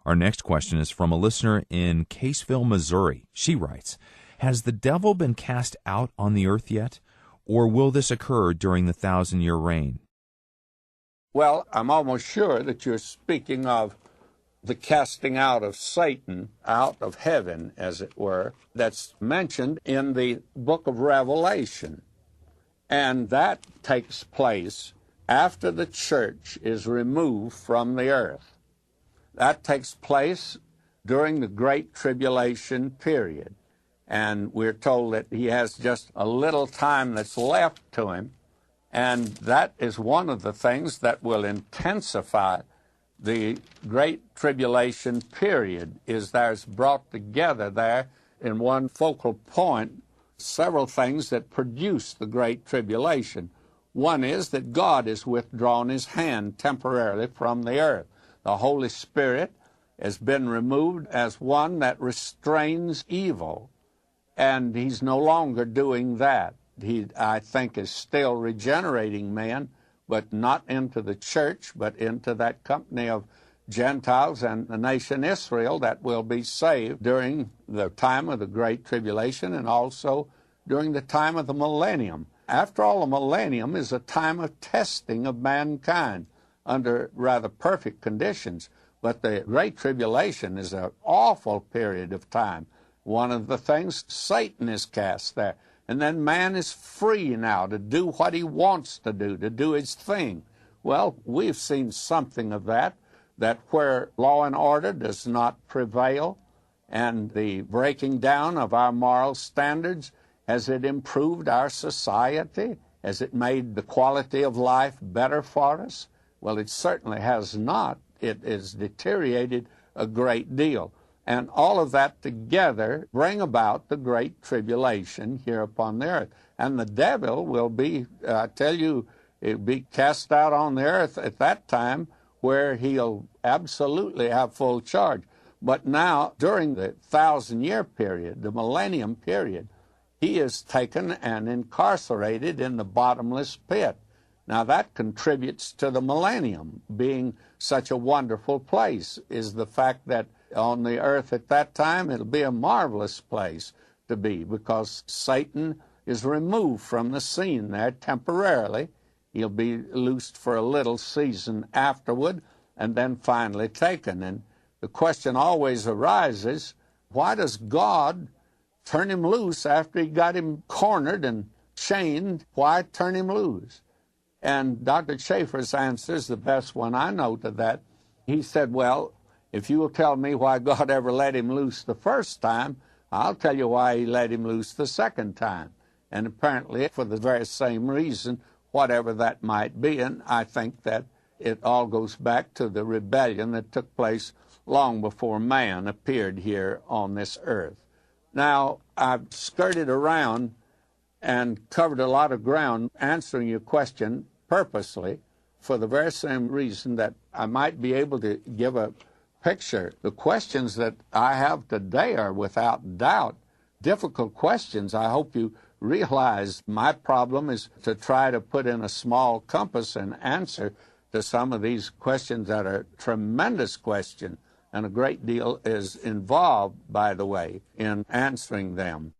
Our next question is from a listener in Caseville, Missouri. She writes, "Has the devil been cast out on the earth yet, or will this occur during the 1,000-year reign?" Well, I'm almost sure that you're speaking of the casting out of Satan out of heaven, as it were, that's mentioned in the book of Revelation. And that takes place after the church is removed from the earth. That takes place during the Great Tribulation period. And we're told that he has just a little time that's left to him. And that is one of the things that will intensify the Great Tribulation period, is there's brought together there in one focal point several things that produce the Great Tribulation. One is that God has withdrawn his hand temporarily from the earth. The Holy Spirit has been removed as one that restrains evil, and he's no longer doing that. He, I think, is still regenerating man, but not into the church, but into that company of Gentiles and the nation Israel that will be saved during the time of the Great Tribulation and also during the time of the millennium. After all, the millennium is a time of testing of mankind under rather perfect conditions, but the Great Tribulation is an awful period of time. One of the things, Satan is cast there. And then man is free now to do what he wants to do his thing. Well, we've seen something of that where law and order does not prevail, and the breaking down of our moral standards, has it improved our society? Has it made the quality of life better for us? Well, it certainly has not. It has deteriorated a great deal. And all of that together bring about the Great Tribulation here upon the earth. And the devil will be, I tell you, he'll be cast out on the earth at that time where he'll absolutely have full charge. But now, during the 1,000-year period, the millennium period, he is taken and incarcerated in the bottomless pit. Now, that contributes to the millennium being such a wonderful place, is the fact that on the earth at that time, it'll be a marvelous place to be because Satan is removed from the scene there temporarily. He'll be loosed for a little season afterward and then finally taken. And the question always arises, why does God turn him loose after he got him cornered and chained? Why turn him loose? And Dr. Schaeffer's answer is the best one I know to that. He said, well, if you will tell me why God ever let him loose the first time, I'll tell you why he let him loose the second time. And apparently for the very same reason, whatever that might be. And I think that it all goes back to the rebellion that took place long before man appeared here on this earth. Now, I've skirted around and covered a lot of ground answering your question purposely for the very same reason that I might be able to give a picture. The questions that I have today are without doubt difficult questions. I hope you realize my problem is to try to put in a small compass and answer to some of these questions that are tremendous questions, and a great deal is involved, by the way, in answering them.